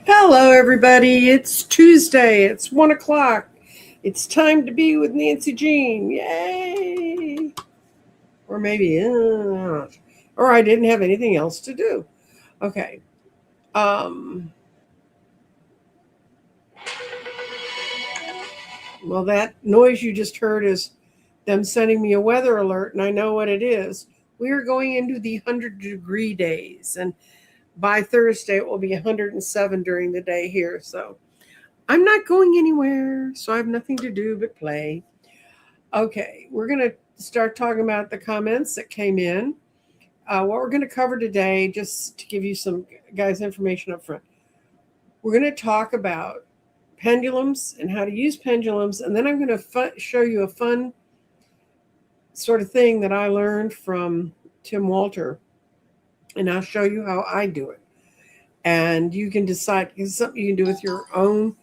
Hello, everybody. It's Tuesday. It's 1 o'clock. It's time to be with Nancy Jean. Yay! Or maybe, or I didn't have anything else to do. Okay. Um, well, that noise you just heard is them sending me a weather alert, and I know what it is. We are going into the 100-degree days, and by Thursday, it will be 107 during the day here. So I'm not going anywhere, so I have nothing to do but play. Okay, we're going to start talking about the comments that came in. What we're going to cover today, just to give you some guys information up front, we're going to talk about pendulums and how to use pendulums, and then I'm going to show you a fun sort of thing that I learned from Tim Walter, and I'll show you how I do it. And you can decide, it's something you can do with your own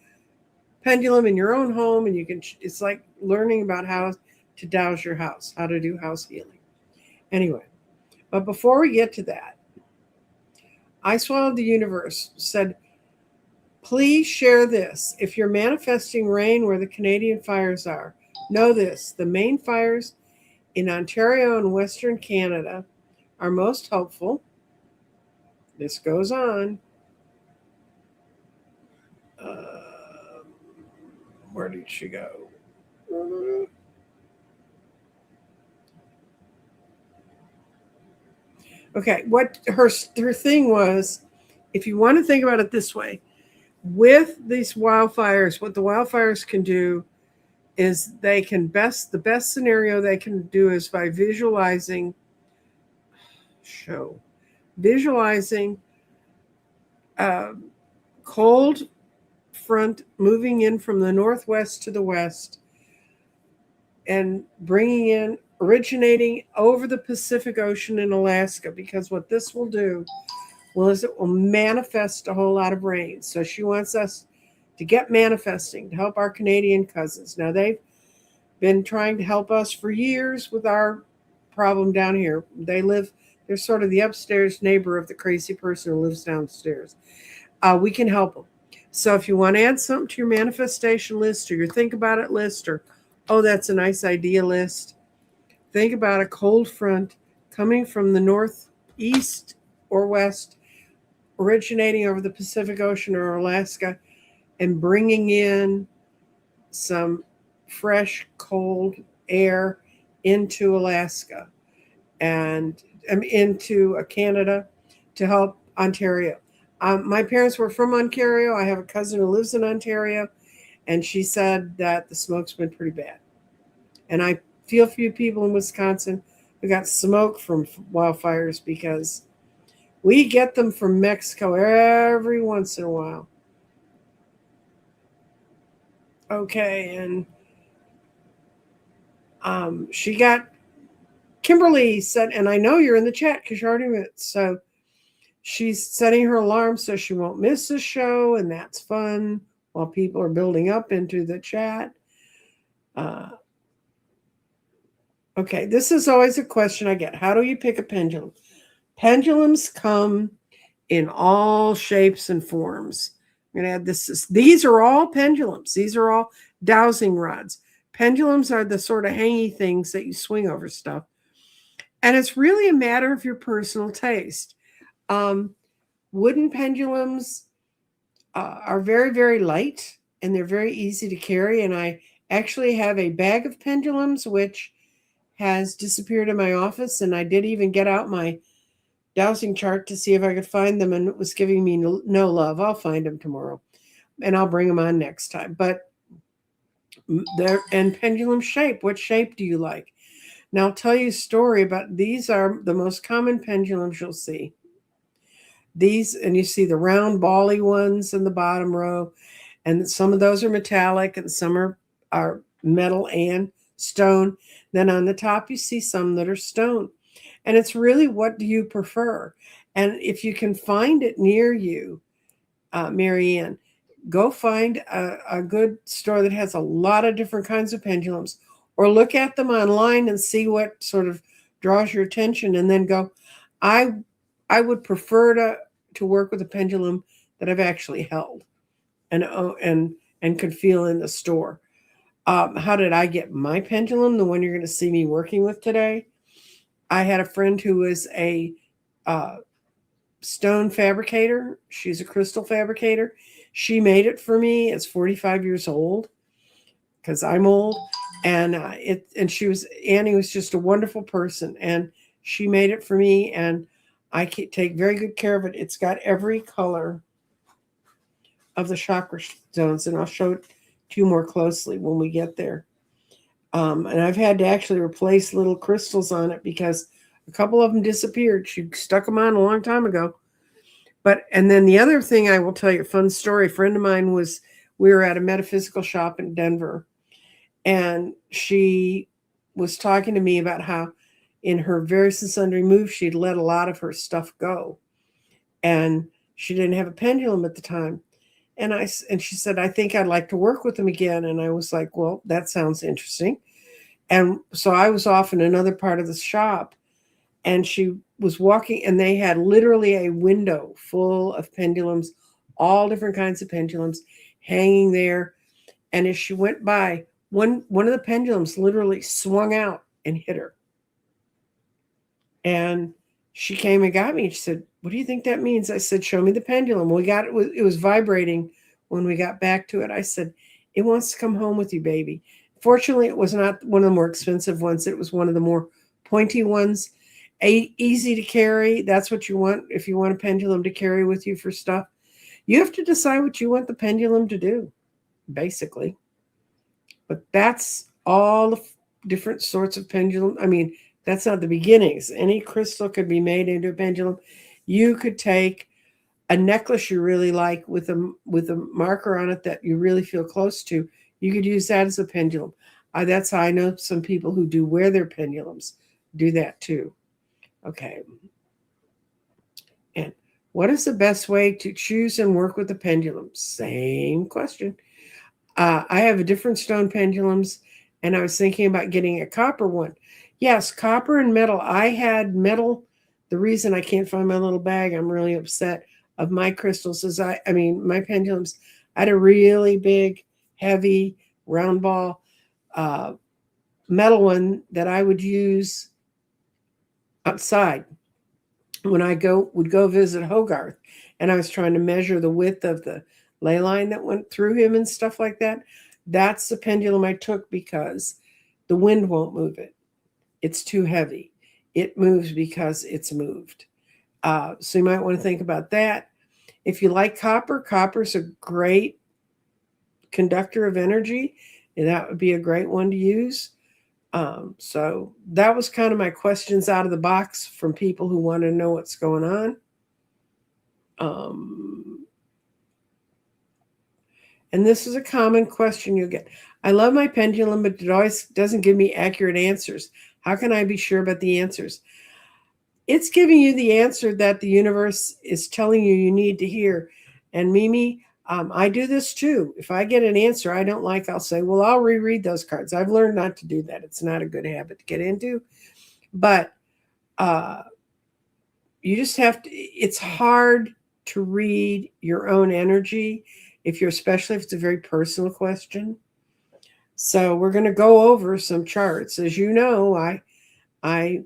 pendulum in your own home, and it's like learning about how to douse your house, how to do house healing. Anyway, but before we get to that, I Swallowed the Universe said, please share this. If you're manifesting rain where the Canadian fires are, know this: the main fires in Ontario and Western Canada are most hopeful. This goes on. Where did she go? Okay, what her thing was, if you want to think about it this way, with these wildfires, what the wildfires can do is the best scenario they can do is by visualizing cold front moving in from the northwest to the west and originating over the Pacific Ocean in Alaska, because what this will do is it will manifest a whole lot of rain. So she wants us to get manifesting, to help our Canadian cousins. Now, they've been trying to help us for years with our problem down here. They're sort of the upstairs neighbor of the crazy person who lives downstairs. We can help them. So if you want to add something to your manifestation list or your think about it list, or, oh, that's a nice idea list, think about a cold front coming from the northeast or west, originating over the Pacific Ocean or Alaska, and bringing in some fresh, cold air into Alaska and into Canada to help Ontario. My parents were from Ontario. I have a cousin who lives in Ontario, and she said that the smoke's been pretty bad. And I feel for you people in Wisconsin who got smoke from wildfires, because we get them from Mexico every once in a while. Okay, and she got Kimberly said, and I know you're in the chat because you're already with, so she's setting her alarm so she won't miss the show, and that's fun while people are building up into the chat. Okay, this is always a question I get. How do you pick a pendulum? Pendulums come in all shapes and forms. I'm going to add this. These are all pendulums. These are all dowsing rods. Pendulums are the sort of hangy things that you swing over stuff. And it's really a matter of your personal taste. Wooden pendulums are very, very light, and they're very easy to carry. And I actually have a bag of pendulums, which has disappeared in my office. And I did even get out my dowsing chart to see if I could find them, and it was giving me no love. I'll find them tomorrow, and I'll bring them on next time. But and pendulum shape. What shape do you like? Now, I'll tell you a story about these. Are the most common pendulums you'll see. These, and you see the round bally ones in the bottom row, and some of those are metallic and some are metal and stone. Then on the top you see some that are stone, and it's really, what do you prefer? And if you can find it near you, Marianne, go find a good store that has a lot of different kinds of pendulums, or look at them online and see what sort of draws your attention, and then go, I would prefer to work with a pendulum that I've actually held and could feel in the store. How did I get my pendulum? The one you're going to see me working with today. I had a friend who was a uh, stone fabricator. She's a crystal fabricator. She made it for me. It's 45 years old because I'm old, and Annie was just a wonderful person, and she made it for me, and I take very good care of it. It's got every color of the chakra zones, and I'll show it to you more closely when we get there. And I've had to actually replace little crystals on it because a couple of them disappeared. She stuck them on a long time ago. And then the other thing I will tell you, a fun story. A friend of mine we were at a metaphysical shop in Denver, and she was talking to me about how in her various and sundry moves, she'd let a lot of her stuff go. And she didn't have a pendulum at the time. And she said, I think I'd like to work with them again. And I was like, well, that sounds interesting. And so I was off in another part of the shop, and she was walking, and they had literally a window full of pendulums, all different kinds of pendulums hanging there. And as she went by, one of the pendulums literally swung out and hit her. And she came and got me. She said, what do you think that means? I said, show me the pendulum. It was vibrating when we got back to it. I said, it wants to come home with you, baby. Fortunately, it was not one of the more expensive ones. It was one of the more pointy ones, easy to carry. That's what you want if you want a pendulum to carry with you for stuff. You have to decide what you want the pendulum to do, basically. But that's all the different sorts of pendulum. I mean, that's not the beginnings. Any crystal could be made into a pendulum. You could take a necklace you really like with a marker on it that you really feel close to. You could use that as a pendulum. That's how I know some people who do wear their pendulums do that too. Okay. And what is the best way to choose and work with the pendulum? Same question. I have a different stone pendulums, and I was thinking about getting a copper one. Yes, copper and metal. I had metal. The reason I can't find my little bag, I'm really upset, of my crystals is my pendulums. I had a really big, heavy, round ball metal one that I would use outside when I would go visit Hogarth, and I was trying to measure the width of the ley line that went through him and stuff like that. That's the pendulum I took because the wind won't move it. It's too heavy. It moves because it's moved. So you might want to think about that. If you like copper's a great conductor of energy, and that would be a great one to use. So that was kind of my questions out of the box from people who want to know what's going on. And this is a common question you'll get. I love my pendulum, but it always doesn't give me accurate answers. How can I be sure about the answers? It's giving you the answer that the universe is telling you need to hear. And Mimi, I do this too. If I get an answer I don't like, I'll say, well, I'll reread those cards. I've learned not to do that. It's not a good habit to get into. But you just have to, it's hard to read your own energy, especially if it's a very personal question. So we're going to go over some charts. As you know, I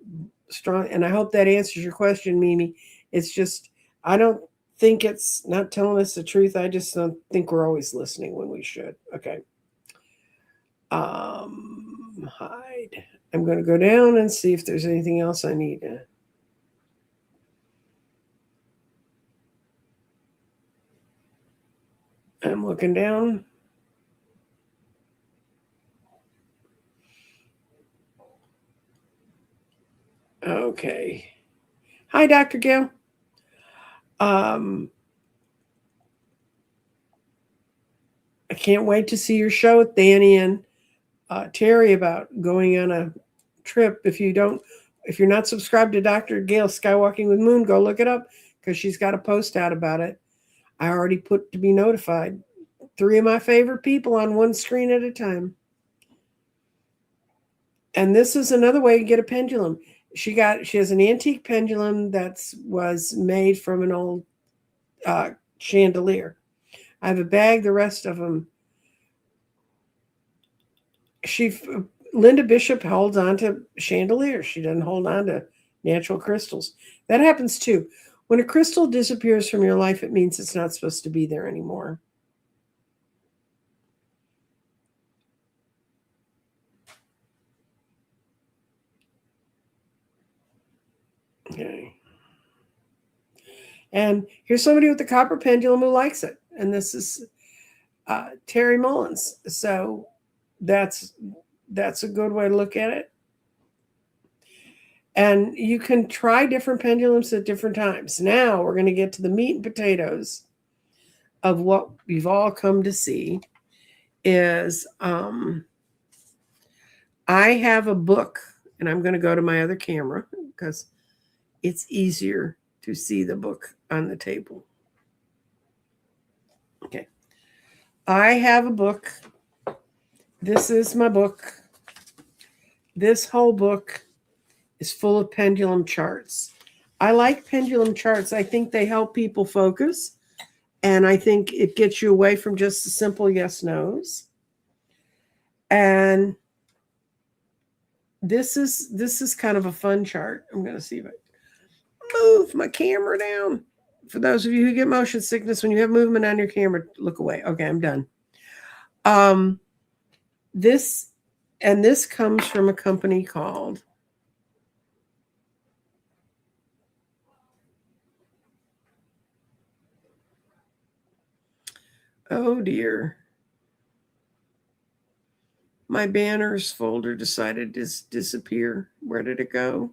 strong, and I hope that answers your question, Mimi. It's just, I don't think it's not telling us the truth. I just don't think we're always listening when we should. Okay. Hide. I'm going to go down and see if there's anything else I need. I'm looking down. Okay. Hi, Dr. Gail. I can't wait to see your show with Danny and Terry about going on a trip. If you're not subscribed to Dr. Gail Skywalking with Moon, go look it up because she's got a post out about it. I already put to be notified. 3 of my favorite people on one screen at a time. And this is another way to get a pendulum. She has an antique pendulum that was made from an old chandelier. I have a bag, the rest of them. Linda Bishop holds on to chandeliers. She doesn't hold on to natural crystals. That happens too. When a crystal disappears from your life, it means it's not supposed to be there anymore. Okay. And here's somebody with the copper pendulum who likes it. And this is Terry Mullins. So that's a good way to look at it. And you can try different pendulums at different times. Now we're going to get to the meat and potatoes of what we've all come to see is I have a book, and I'm going to go to my other camera because it's easier to see the book on the table. Okay. I have a book. This is my book. This whole book is full of pendulum charts. I like pendulum charts. I think they help people focus, and I think it gets you away from just the simple yes/nos. And this is kind of a fun chart. I'm going to see if I move my camera down. For those of you who get motion sickness, when you have movement on your camera, look away. Okay, I'm done. This comes from a company called oh dear. My banners folder decided to disappear. Where did it go?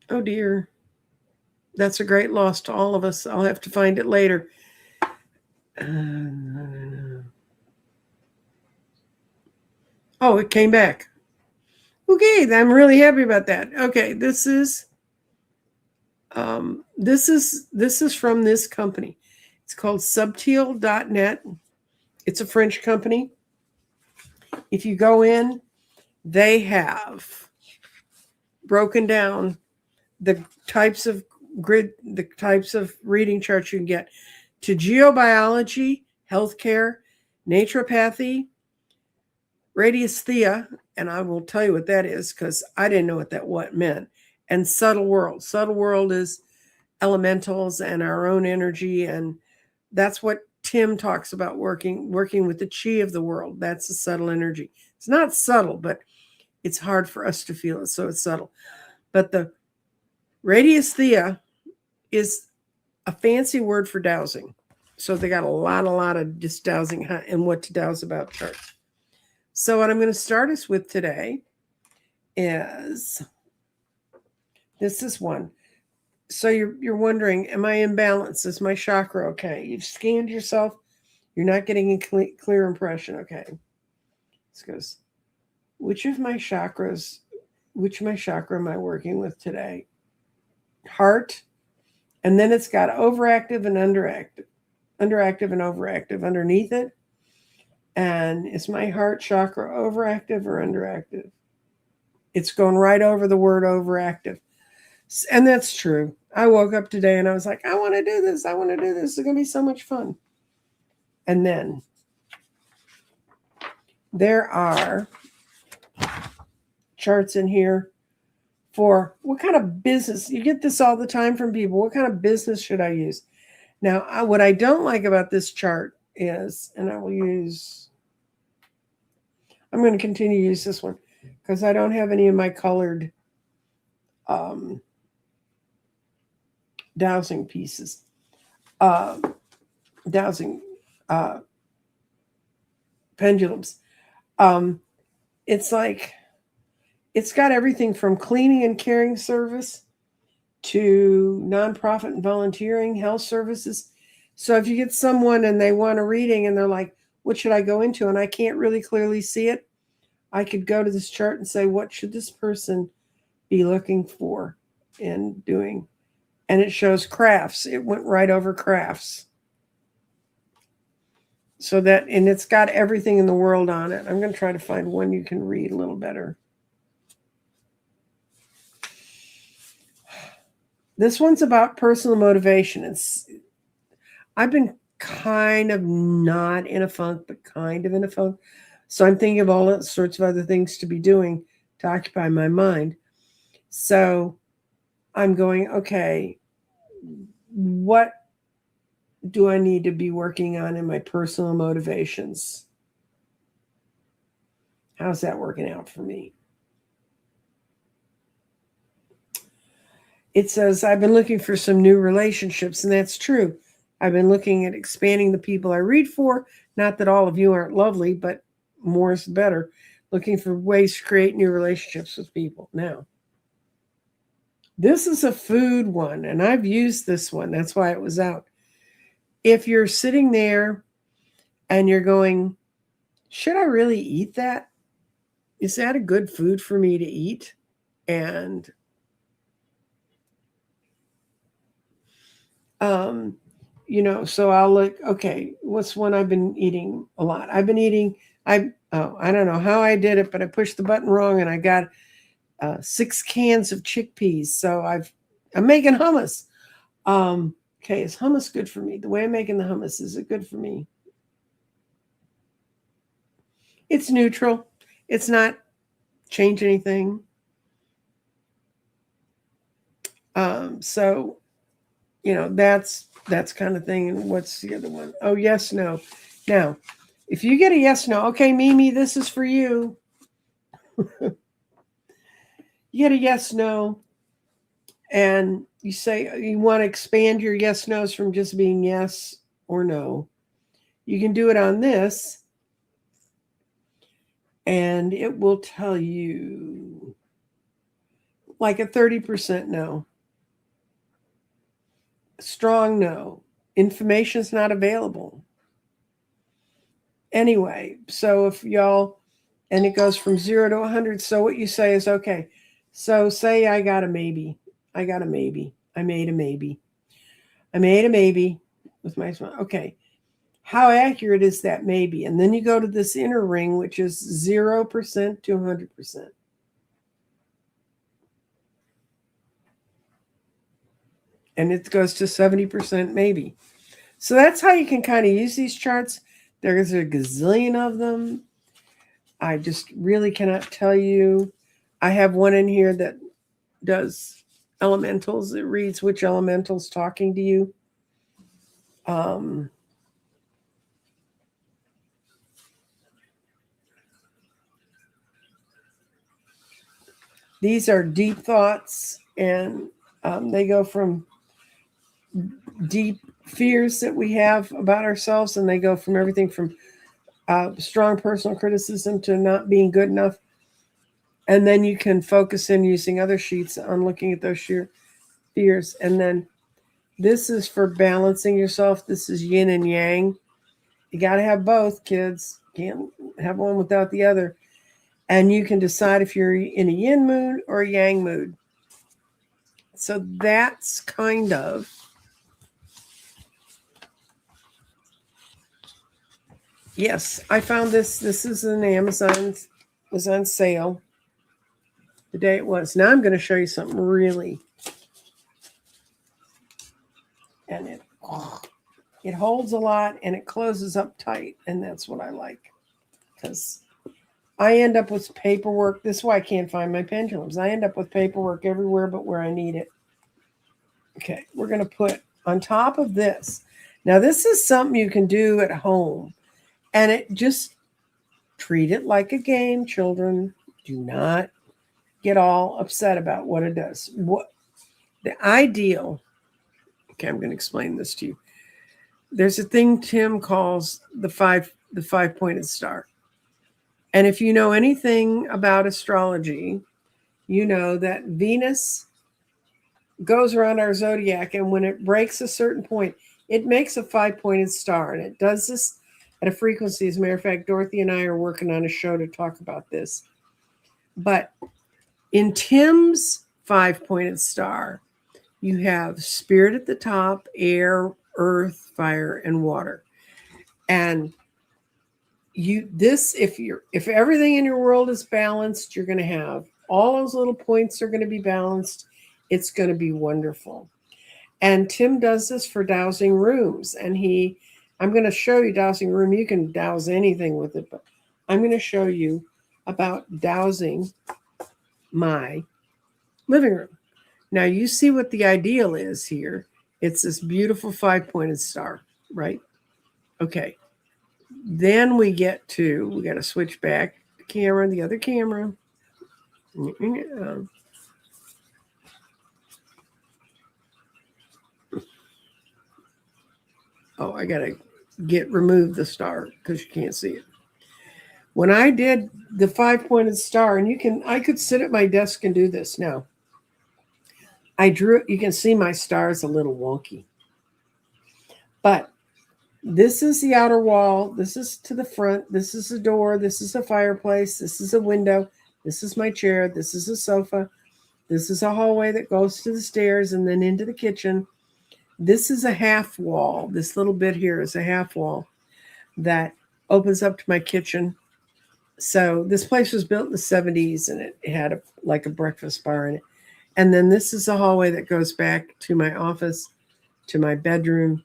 Oh dear. That's a great loss to all of us. I'll have to find it later. Oh, it came back. Okay, I'm really happy about that. Okay, this is from this company. It's called subtil.net. It's a French company. If you go in, they have broken down the types of reading charts you can get to geobiology, healthcare, naturopathy, radiesthesia, and I will tell you what that is because I didn't know what meant, and subtle world. Subtle world is elementals and our own energy, and that's what Tim talks about working with the chi of the world. That's the subtle energy. It's not subtle, but it's hard for us to feel it, so it's subtle. But the radiesthesia is a fancy word for dowsing. So they got a lot of just dowsing and what to dowse about charts. So what I'm going to start us with today is this is one. So you're wondering, am I in balance? Is my chakra okay? You've scanned yourself. You're not getting a clear impression. Okay. This goes, which my chakra am I working with today? Heart. And then it's got overactive and underactive and overactive underneath it. And is my heart chakra overactive or underactive? It's going right over the word overactive. And that's true. I woke up today and I was like, I want to do this. I want to do this. It's going to be so much fun. And then there are charts in here for what kind of business. You get this all the time from people. What kind of business should I use? Now, what I don't like about this chart is, and I'm going to continue to use this one because I don't have any of my colored dowsing pieces. Dowsing pendulums. It's like, it's got everything from cleaning and caring service to nonprofit and volunteering, health services. So if you get someone and they want a reading and they're like, what should I go into? And I can't really clearly see it. I could go to this chart and say, what should this person be looking for and doing? And it shows crafts. It went right over crafts. So that, and it's got everything in the world on it. I'm going to try to find one you can read a little better. This one's about personal motivation. I've been kind of not in a funk, but kind of in a funk. So I'm thinking of all sorts of other things to be doing to occupy my mind. So I'm going, okay, what do I need to be working on in my personal motivations? How's that working out for me? It says, I've been looking for some new relationships, and that's true. I've been looking at expanding the people I read for. Not that all of you aren't lovely, but more is better. Looking for ways to create new relationships with people. Now, this is a food one, and I've used this one. That's why it was out. If you're sitting there and you're going, should I really eat that? Is that a good food for me to eat? And so I'll look, okay, what's one I've been eating a lot? I've been eating, I don't know how I did it, but I pushed the button wrong and I got 6 cans of chickpeas. So I'm making hummus. Okay, is hummus good for me? The way I'm making the hummus, is it good for me? It's neutral. It's not change anything. So that's kind of thing. And what's the other one? Oh, yes, no. Now, if you get a yes, no, okay, Mimi, this is for you. You get a yes, no, and you say you want to expand your yes, no's from just being yes or no. You can do it on this, and it will tell you like a 30% no. Strong no. Information's not available. Anyway, so if y'all, and it goes from 0 to 100, so what you say is, okay, so say I got a maybe. I got a maybe. I made a maybe. I made a maybe with my smile. Okay, how accurate is that maybe? And then you go to this inner ring, which is 0% to 100%. And it goes to 70% maybe. So that's how you can kind of use these charts. There's a gazillion of them. I just really cannot tell you. I have one in here that does elementals. It reads which elemental's talking to you. These are deep thoughts, and they go from deep fears that we have about ourselves, and they go from everything from strong personal criticism to not being good enough. And then you can focus in using other sheets on looking at those sheer fears. And then this is for balancing yourself. This is yin and yang. You got to have both, kids. Can't have one without the other. And you can decide if you're in a yin mood or a yang mood. So that's kind of yes. I found this. This is an Amazon. Was on sale the day it was. Now I'm going to show you something really, and it holds a lot and it closes up tight, and that's what I like because I end up with paperwork. This is why I can't find my pendulums. I end up with paperwork everywhere but where I need it. Okay, we're going to put on top of this. Now, this is something you can do at home, and it just treat it like a game, children. Do not get all upset about what it does. What the ideal, okay, I'm going to explain this to you. There's a thing Tim calls the five-pointed star. And if you know anything about astrology, you know that Venus goes around our zodiac, and when it breaks a certain point, it makes a 5-pointed star. And it does this at a frequency. As a matter of fact, Dorothy and I are working on a show to talk about this. But in Tim's 5-pointed star, you have spirit at the top, air, earth, fire, and water. And if everything in your world is balanced, you're going to have all those little points are going to be balanced. It's going to be wonderful. And Tim does this for dowsing rooms. And I'm going to show you dowsing room. You can douse anything with it, but I'm going to show you about dowsing my living room. Now you see what the ideal is here. It's this beautiful 5-pointed star, right? Okay. Then we got to switch back the camera, the other camera. Oh, I got to remove the star because you can't see it. When I did the 5-pointed star, and I could sit at my desk and do this now. You can see my star is a little wonky. But this is the outer wall. This is to the front. This is a door. This is a fireplace. This is a window. This is my chair. This is a sofa. This is a hallway that goes to the stairs and then into the kitchen. This is a half wall. This little bit here is a half wall that opens up to my kitchen. So this place was built in the 70s and it had like a breakfast bar in it. And then this is a hallway that goes back to my office, to my bedroom,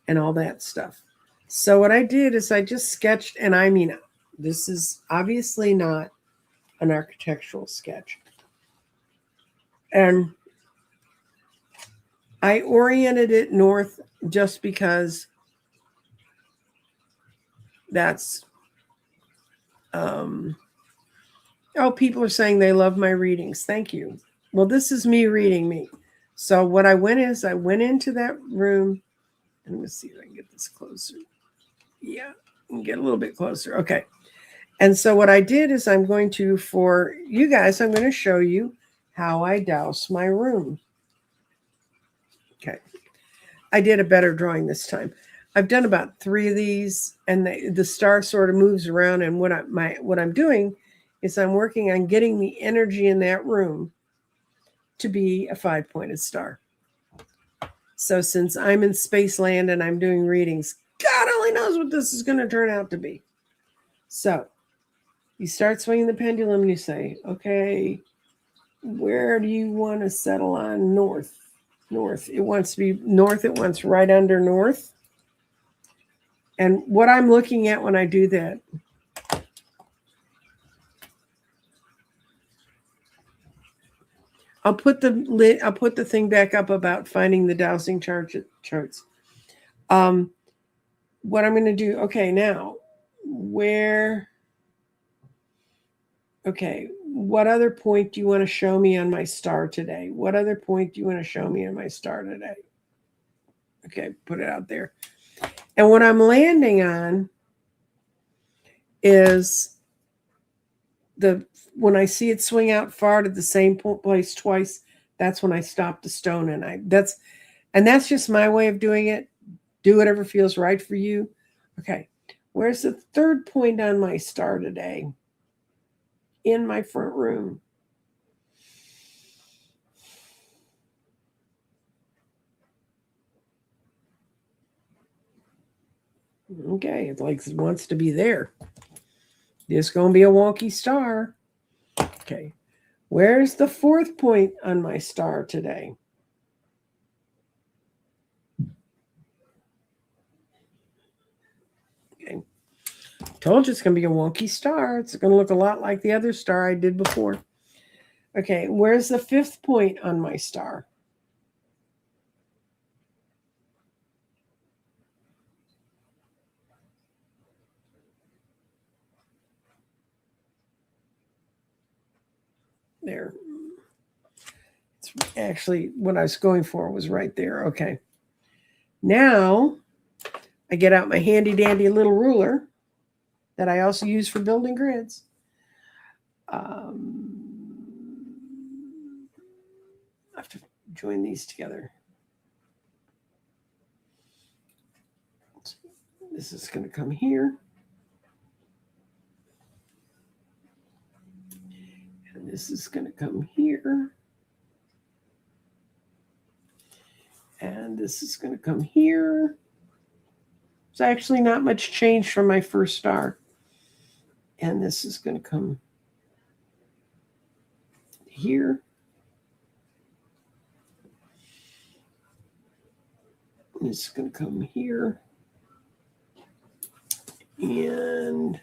and all that stuff. So what I did is I just sketched, and I mean, this is obviously not an architectural sketch. And I oriented it north just because that's, people are saying they love my readings. Thank you. Well, this is me reading me. So what I went into that room, and let's see if I can get this closer. Yeah, get a little bit closer. Okay. And so what I did is for you guys, I'm going to show you how I douse my room. Okay. I did a better drawing this time. I've done about 3 of these, and the star sort of moves around. And what I'm doing is I'm working on getting the energy in that room to be a 5-pointed star. So since I'm in space land and I'm doing readings, God only knows what this is going to turn out to be. So you start swinging the pendulum and you say, okay, where do you want to settle on? North. It wants to be north. It wants right under north. And what I'm looking at when I do that, I'll put the thing back up about finding the dowsing charts. What I'm going to do, okay, now, what other point do you want to show me on my star today? What other point do you want to show me on my star today? Okay, put it out there. And what I'm landing on is when I see it swing out far to the same place twice, that's when I stop the stone. And that's just my way of doing it. Do whatever feels right for you. Okay, where's the third point on my star today? In my front room. Okay, it wants to be there. It's going to be a wonky star. Okay, where's the fourth point on my star today? Okay, told you it's going to be a wonky star. It's going to look a lot like the other star I did before. Okay, where's the fifth point on my star? There. It's actually what I was going for was right there. Okay. Now I get out my handy dandy little ruler that I also use for building grids. I have to join these together. This is going to come here. And this is going to come here. And this is going to come here. It's actually not much change from my first star. And this is going to come here. It's going to come here. And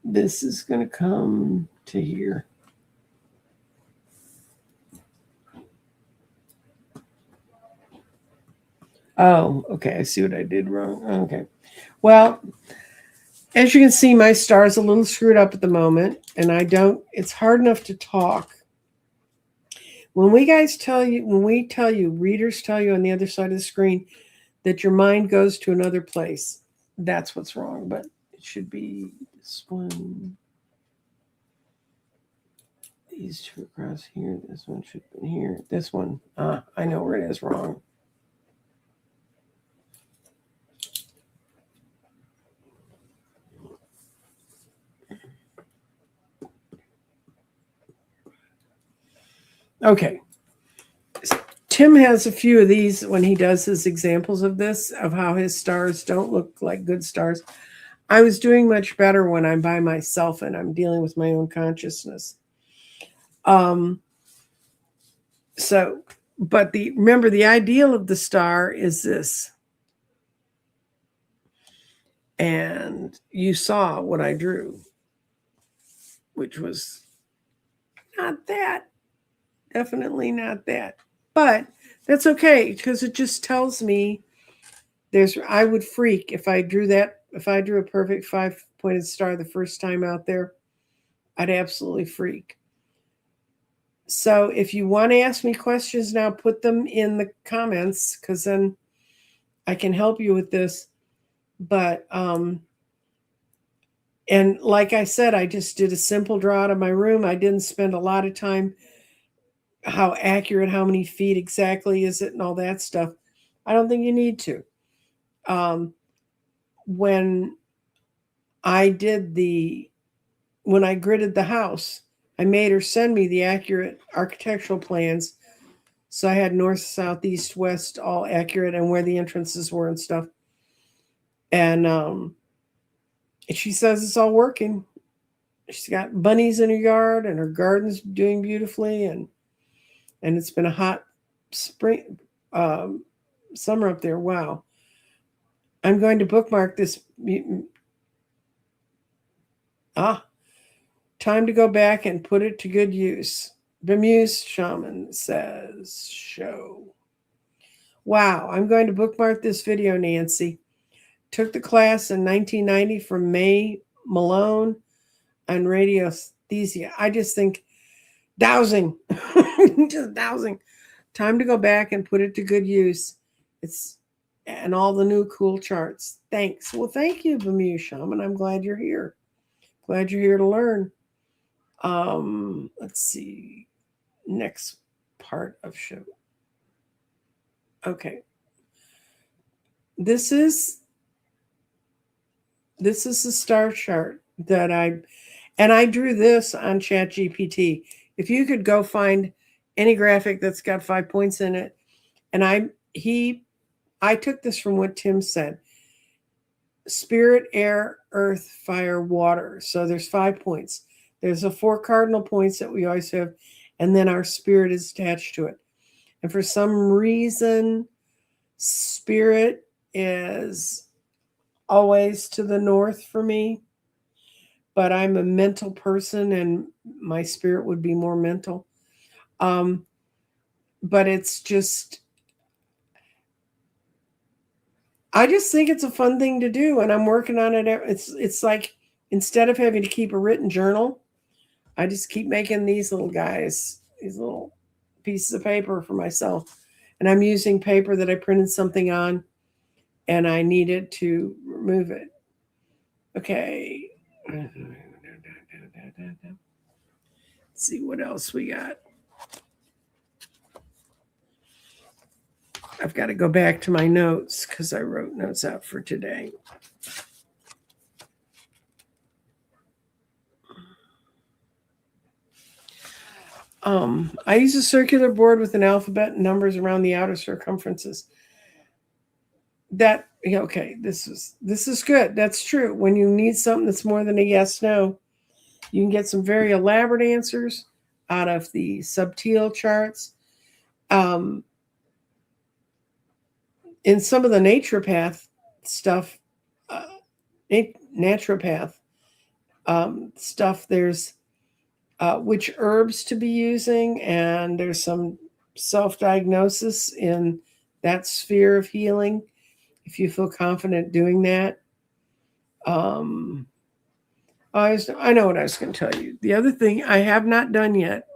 this is going to come to here. Oh, okay. I see what I did wrong. Okay. Well, as you can see, my star is a little screwed up at the moment, and it's hard enough to talk. When we tell you, readers tell you on the other side of the screen that your mind goes to another place, that's what's wrong. But it should be this one. These two across here. This one should be here. This one. I know where it is wrong. Okay. Tim has a few of these when he does his examples of this, of how his stars don't look like good stars. I was doing much better when I'm by myself and I'm dealing with my own consciousness. But remember, the ideal of the star is this. And you saw what I drew, which was not that. Definitely not that. But that's okay, because it just tells me I would freak if I drew a perfect 5-pointed star the first time out there. I'd absolutely freak. So if you want to ask me questions now, put them in the comments, because then I can help you with this. But and like I said, I just did a simple draw out of my room. I didn't spend a lot of time. How accurate, how many feet exactly is it, and all that stuff. I don't think you need to. When I gridded the house, I made her send me the accurate architectural plans. So I had north, south, east, west, all accurate, and where the entrances were and stuff. And she says it's all working. She's got bunnies in her yard, and her garden's doing beautifully, and it's been a hot spring, summer up there. Wow. I'm going to bookmark this. Time to go back and put it to good use. Bemused Shaman says, show. Wow, I'm going to bookmark this video, Nancy. Took the class in 1990 from May Malone on radiesthesia. I just think dowsing. Just dowsing. Time to go back and put it to good use. And all the new cool charts. Thanks. Well, thank you, Bemused Shaman. I'm glad you're here. Glad you're here to learn. Let's see. Next part of show. Okay. This is the star chart that I drew this on ChatGPT. If you could go find any graphic that's got 5 points in it, and I took this from what Tim said. Spirit, air, earth, fire, water. So there's 5 points. There's the 4 cardinal points that we always have, and then our spirit is attached to it. And for some reason, spirit is always to the north for me. But I'm a mental person, and my spirit would be more mental. But it's just, I just think it's a fun thing to do, and I'm working on it. It's like, instead of having to keep a written journal, I just keep making these little guys, these little pieces of paper for myself. And I'm using paper that I printed something on, and I needed to remove it. Okay. Let's see what else we got. I've got to go back to my notes because I wrote notes out for today. I use a circular board with an alphabet and numbers around the outer circumferences. Okay, this is good. That's true. When you need something that's more than a yes, no, you can get some very elaborate answers out of the subteal charts. in some of the naturopath stuff, uh, naturopath stuff, there's which herbs to be using, and there's some self-diagnosis in that sphere of healing if you feel confident doing that. um, I know what I was going to tell you. The other thing I have not done yet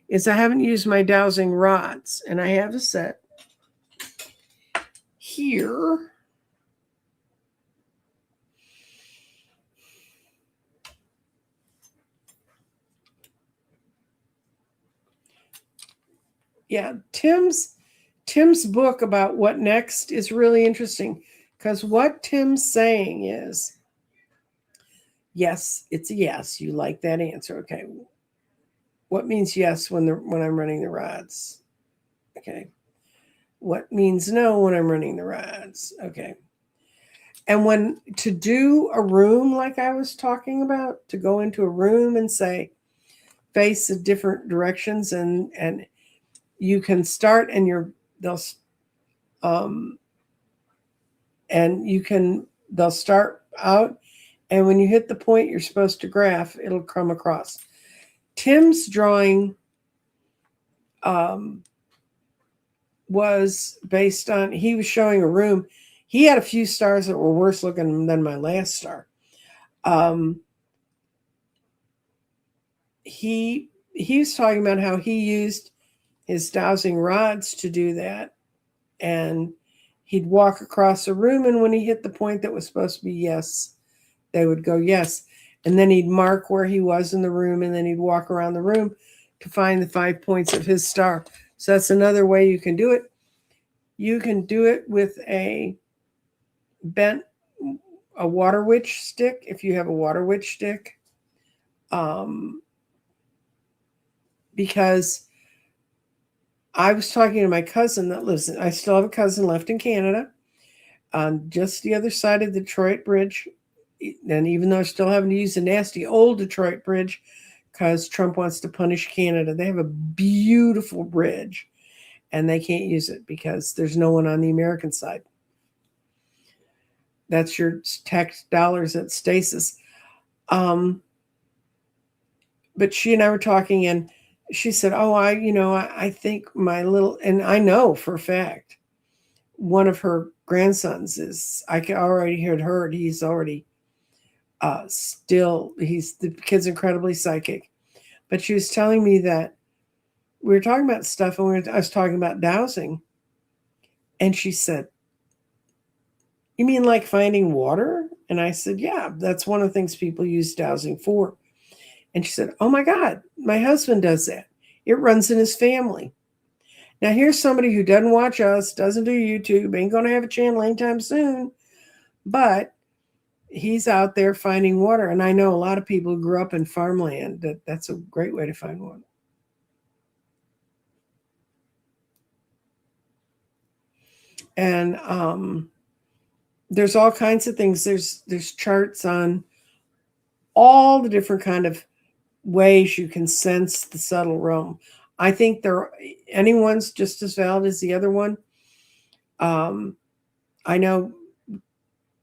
is I haven't used my dowsing rods, and I have a set here. Yeah, Tim's book about what next is really interesting, because what Tim's saying is, yes, it's a yes. You like that answer. Okay. What means yes when I'm running the rods? Okay. What means no when I'm running the rods? Okay. And when to do a room like I was talking about, to go into a room and say, face the different directions, and you can start and they'll um and they'll start out, and when you hit the point you're supposed to graph, it'll come across. Tim's drawing was based on, he was showing a room. He had a few stars that were worse looking than my last star. He was talking about how he used his dowsing rods to do that, and he'd walk across a room, and when he hit the point that was supposed to be yes, they would go yes, and then he'd mark where he was in the room, and then he'd walk around the room to find the 5 points of his star. So that's another way you can do it. You can do it with a water witch stick, if you have a water witch stick, because I was talking to my cousin that lives I still have a cousin left in Canada, on just the other side of the Detroit Bridge. And even though I'm still having to use the nasty old Detroit Bridge because Trump wants to punish Canada, they have a beautiful bridge, and they can't use it because there's no one on the American side. That's your tax dollars at stasis. But she and I were talking, and she said, "Oh, I think my little," and I know for a fact, one of her grandsons is. I already had heard he's already the kid's incredibly psychic. But she was telling me that we were talking about stuff, and I was talking about dowsing, and she said, "You mean like finding water?" And I said, "Yeah, that's one of the things people use dowsing for." And she said, "Oh my God, my husband does that. It runs in his family." Now, here's somebody who doesn't watch us, doesn't do YouTube, ain't going to have a channel anytime soon, but he's out there finding water. And I know a lot of people who grew up in farmland, that's a great way to find water. And there's all kinds of things. There's charts on all the different kind of ways you can sense the subtle realm. I think anyone's just as valid as the other one. I know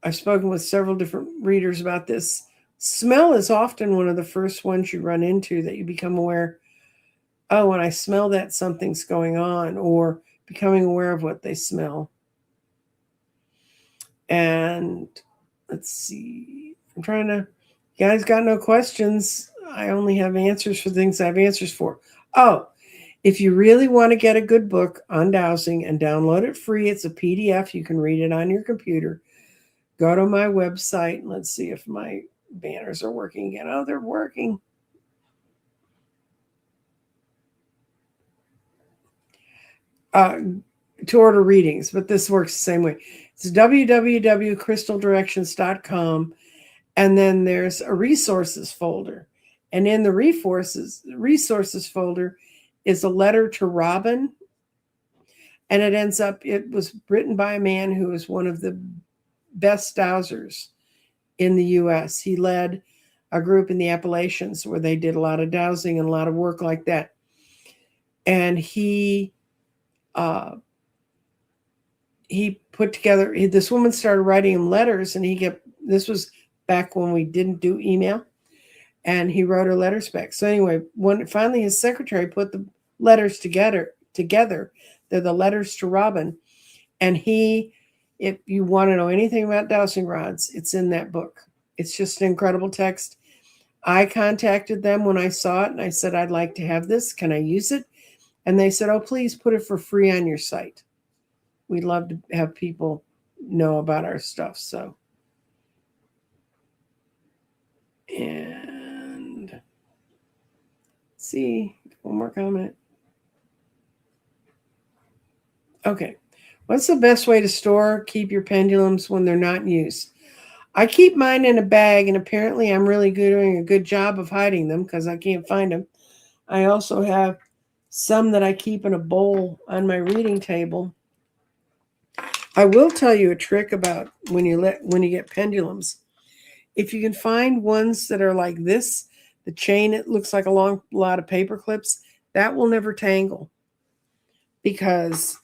I've spoken with several different readers about this. Smell is often one of the first ones you run into that you become aware, oh, when I smell that, something's going on, or becoming aware of what they smell. And let's see, I'm trying to, you guys got no questions. I only have answers for things I have answers for. Oh, if you really want to get a good book on dowsing and download it free, it's a PDF. You can read it on your computer. Go to my website. Let's see if my banners are working again. Oh, they're working. To order readings, but this works the same way. It's www.crystaldirections.com, and then there's a resources folder. And in the resources folder is a letter to Robin. And it was written by a man who was one of the best dowsers in the U.S. He led a group in the Appalachians where they did a lot of dowsing and a lot of work like that. And he he put together, this woman started writing him letters, and this was back when we didn't do email, and he wrote her letters back. So anyway, when finally his secretary put the letters together, they're the letters to Robin. And if you want to know anything about dowsing rods, it's in that book. It's just an incredible text. I contacted them when I saw it, and I said, I'd like to have this. Can I use it? And they said, oh, please put it for free on your site. We'd love to have people know about our stuff. So, and see, one more comment. Okay. What's the best way to keep your pendulums when they're not in use? I keep mine in a bag, and apparently I'm really doing a good job of hiding them because I can't find them. I also have some that I keep in a bowl on my reading table. I will tell you a trick about when you get pendulums. If you can find ones that are like this, the chain, it looks like a long lot of paper clips, that will never tangle. Because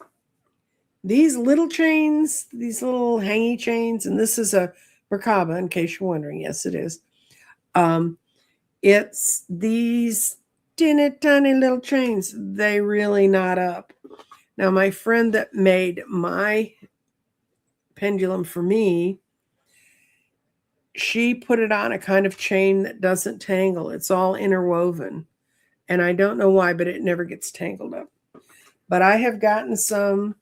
these little chains, these little hangy chains, and this is a Merkaba, in case you're wondering. Yes, it is. It's these tiny little chains. They really knot up. Now, my friend that made my pendulum for me, she put it on a kind of chain that doesn't tangle. It's all interwoven. And I don't know why, but it never gets tangled up. But I have gotten some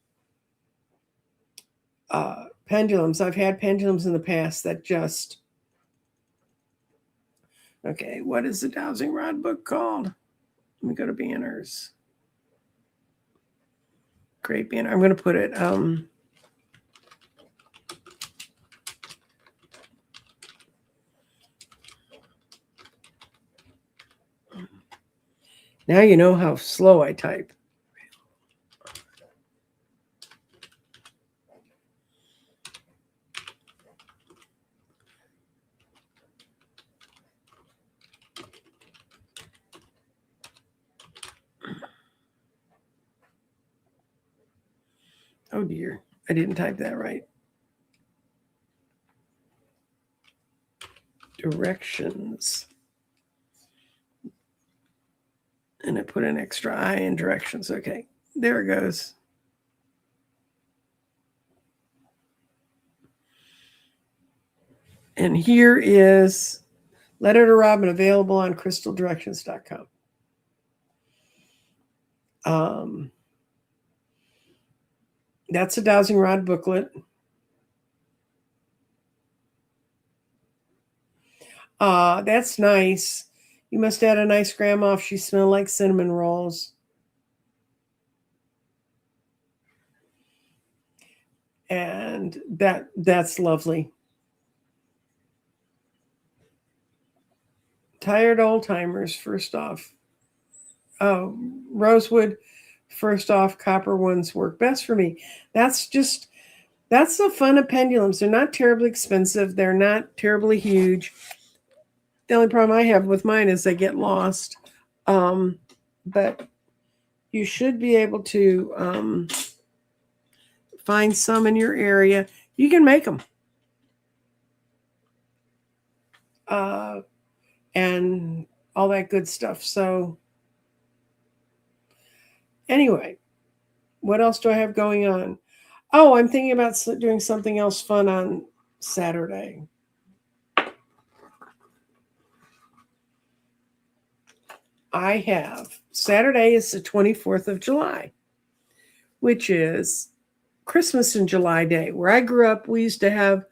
pendulums. I've had pendulums in the past that just... Okay, what is the dowsing rod book called? Let me go to banners. Great banner. I'm going to put it... Now you know how slow I type. Oh dear, I didn't type that right. Directions. And I put an extra I in directions. Okay, there it goes. And here is Letter to Robin, available on crystaldirections.com. That's a dowsing rod booklet. That's nice. You must have had a nice grandma if she smelled like cinnamon rolls. And that's lovely. Tired old timers, first off. Oh, rosewood, first off, copper ones work best for me. That's the fun of pendulums. They're not terribly expensive. They're not terribly huge. The only problem I have with mine is they get lost. But you should be able to find some in your area. You can make them. And all that good stuff. So anyway, what else do I have going on? Oh, I'm thinking about doing something else fun on Saturday. Saturday is the 24th of July, which is Christmas in July Day. Where I grew up, we used to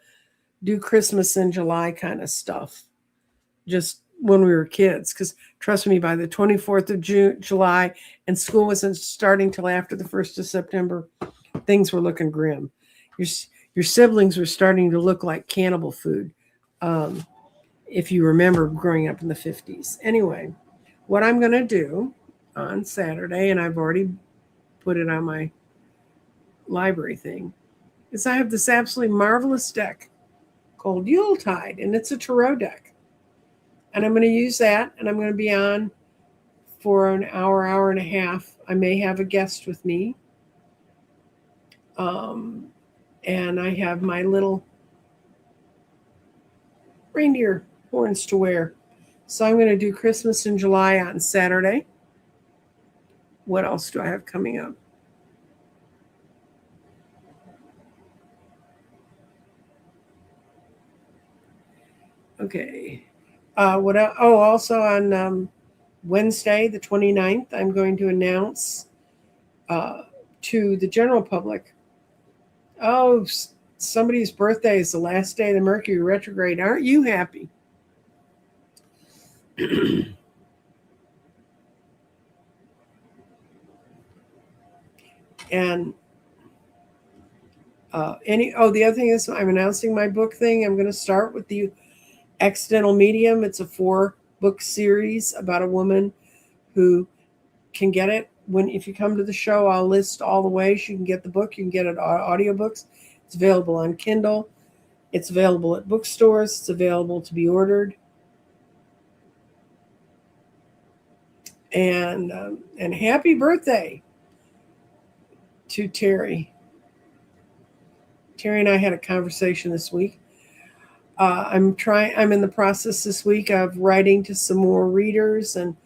do Christmas in July kind of stuff, just when we were kids. Because trust me, by the 24th of July, and school wasn't starting till after the 1st of September, things were looking grim. Your siblings were starting to look like cannibal food, if you remember growing up in the 50s. Anyway, what I'm going to do on Saturday, and I've already put it on my library thing, is I have this absolutely marvelous deck called Yuletide, and it's a tarot deck. And I'm going to use that, and I'm going to be on for an hour and a half. I may have a guest with me. And I have my little reindeer horns to wear. So I'm going to do Christmas in July on Saturday. What else do I have coming up? Okay. What? Oh, also on Wednesday, the 29th, I'm going to announce uh, to the general public, oh, somebody's birthday is the last day of the Mercury retrograde. Aren't you happy? And the other thing is I'm announcing my book thing. I'm going to start with the Accidental Medium. It's a 4-book series about a woman who can get it. If you come to the show, I'll list all the ways you can get the book. You can get it audiobooks. It's available on Kindle. It's available at bookstores. It's available to be ordered. And happy birthday to Terry. Terry and I had a conversation this week. I'm in the process this week of writing to some more readers and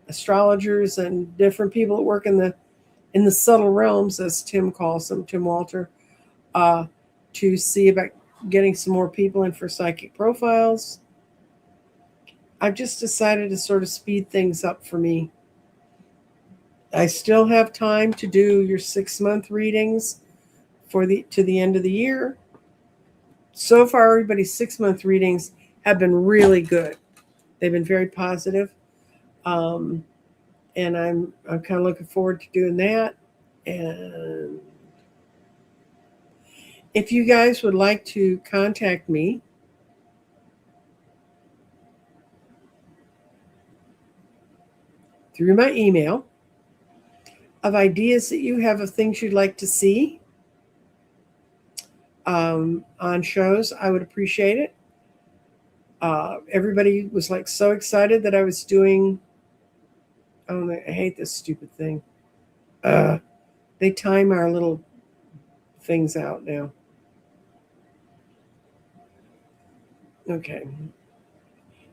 astrologers and different people that work in the subtle realms, as Tim calls them, Tim Walter, to see about getting some more people in for psychic profiles. I've just decided to sort of speed things up for me. I still have time to do your 6-month readings to the end of the year. So far, everybody's 6-month readings have been really good. They've been very positive. And I'm kind of looking forward to doing that. And if you guys would like to contact me, through my email of ideas that you have of things you'd like to see on shows, I would appreciate it. Everybody was like so excited that I was doing. Oh, I hate this stupid thing. They time our little things out now. Okay.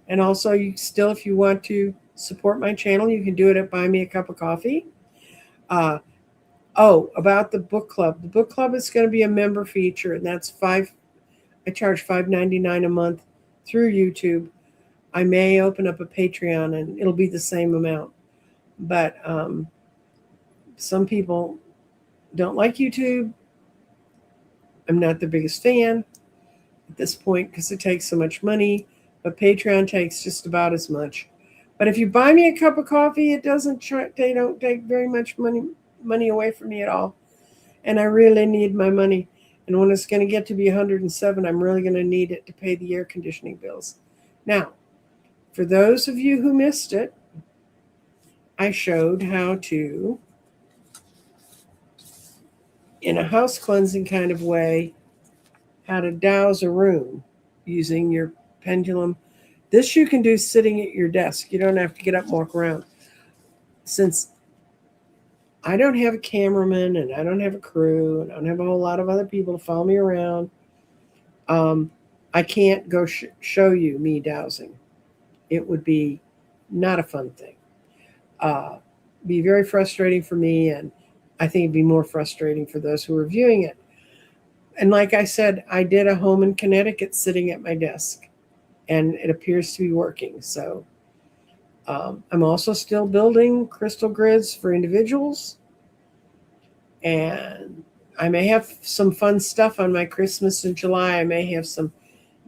And also, if you want to support my channel, you can do it at Buy Me a Cup of Coffee. About the book club. The book club is going to be a member feature, and that's I charge $5.99 a month through YouTube. I may open up a Patreon, and it'll be the same amount. But some people don't like YouTube. I'm not the biggest fan at this point because it takes so much money, but Patreon takes just about as much. But if you buy me a cup of coffee, they don't take very much money away from me at all. And I really need my money. And when it's going to get to be 107, I'm really going to need it to pay the air conditioning bills. Now, for those of you who missed it, I showed how to, in a house cleansing kind of way, how to douse a room using your pendulum. This you can do sitting at your desk. You don't have to get up and walk around. Since I don't have a cameraman and I don't have a crew and I don't have a whole lot of other people to follow me around, I can't go show you me dowsing. It would be not a fun thing. Be very frustrating for me, and I think it'd be more frustrating for those who are viewing it. And like I said, I did a home in Connecticut sitting at my desk, and it appears to be working. So I'm also still building crystal grids for individuals, and I may have some fun stuff on my Christmas in July. I may have some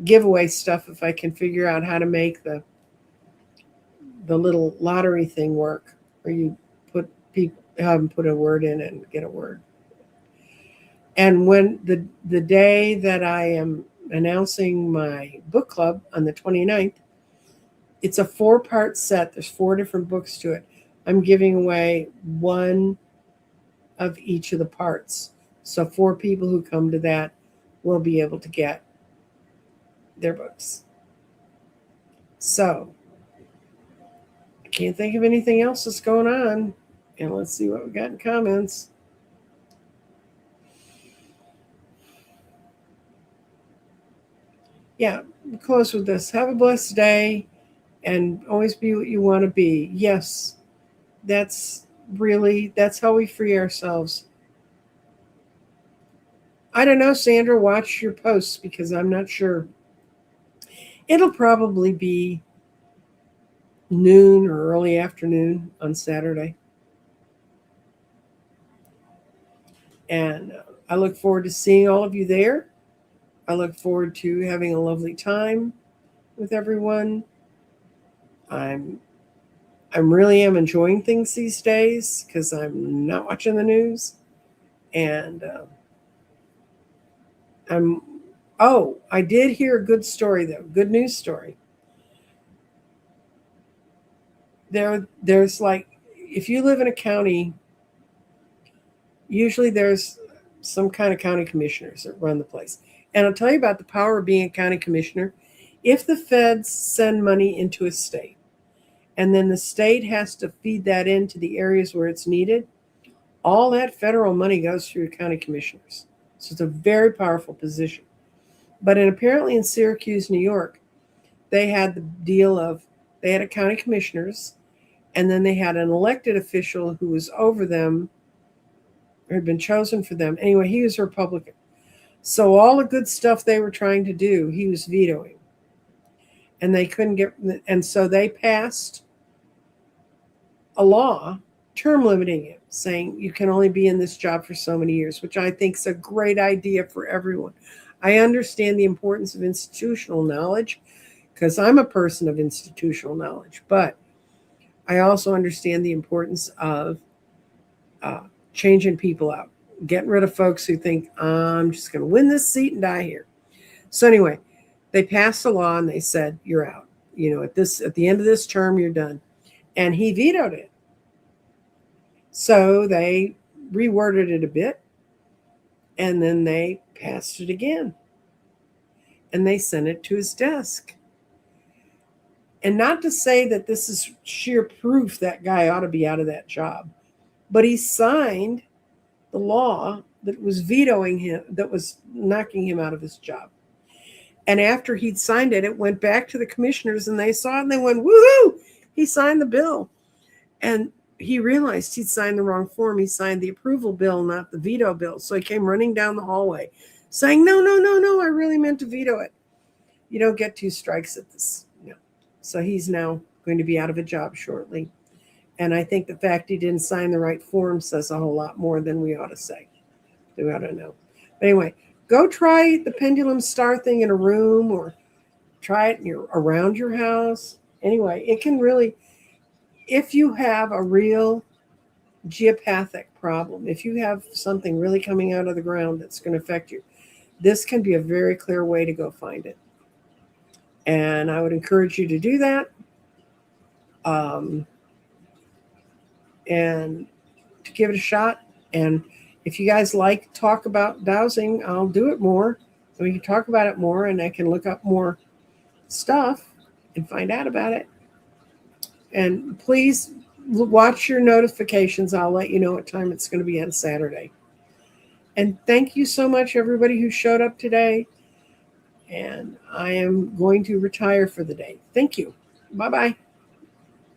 giveaway stuff if I can figure out how to make the little lottery thing work, where you have them put a word in and get a word. And when the day that I am announcing my book club on the 29th, it's a 4-part set. There's 4 different books to it. I'm giving away one of each of the parts. So 4 people who come to that will be able to get their books. So I can't think of anything else that's going on. And let's see what we got in comments. Yeah, we'll close with this. Have a blessed day and always be what you want to be. Yes, that's that's how we free ourselves. I don't know, Sandra, watch your posts because I'm not sure. It'll probably be noon or early afternoon on Saturday. And I look forward to seeing all of you there. I look forward to having a lovely time with everyone. I'm I'm really am enjoying things these days because I'm not watching the news, and I'm. Oh, I did hear a good story though. Good news story. There's like, if you live in a county, usually there's some kind of county commissioners that run the place. And I'll tell you about the power of being a county commissioner. If the feds send money into a state, and then the state has to feed that into the areas where it's needed, all that federal money goes through county commissioners. So it's a very powerful position. But apparently in Syracuse, New York, they had the deal of they had a county commissioners, and then they had an elected official who was over them, or had been chosen for them. Anyway, he was a Republican. So all the good stuff they were trying to do, he was vetoing. And they couldn't get, and so they passed a law term limiting it, saying you can only be in this job for so many years, which I think is a great idea for everyone. I understand the importance of institutional knowledge because I'm a person of institutional knowledge, but I also understand the importance of uh, changing people out, getting rid of folks who think I'm just going to win this seat and die here. So anyway, they passed a law and they said you're out. At the end of this term, you're done, and he vetoed it. So they reworded it a bit, and then they passed it again, and they sent it to his desk. And not to say that this is sheer proof that guy ought to be out of that job, but he signed the law that was vetoing him, that was knocking him out of his job. And after he'd signed it, it went back to the commissioners and they saw it and they went, woohoo, he signed the bill. And he realized he'd signed the wrong form. He signed the approval bill, not the veto bill. So he came running down the hallway saying, no, no, no, no, I really meant to veto it. You don't get two strikes at this. No. So he's now going to be out of a job shortly. And I think the fact he didn't sign the right form says a whole lot more than we ought to say. We ought to know. But anyway, go try the pendulum star thing in a room or try it around your house. Anyway, it can really, if you have a real geopathic problem, if you have something really coming out of the ground that's going to affect you, this can be a very clear way to go find it. And I would encourage you to do that. And to give it a shot. And if you guys like talk about dowsing, I'll do it more. We can talk about it more, and I can look up more stuff and find out about it. And please watch your notifications. I'll let you know what time it's going to be on Saturday. And thank you so much, everybody who showed up today. And I am going to retire for the day. Thank you. Bye-bye.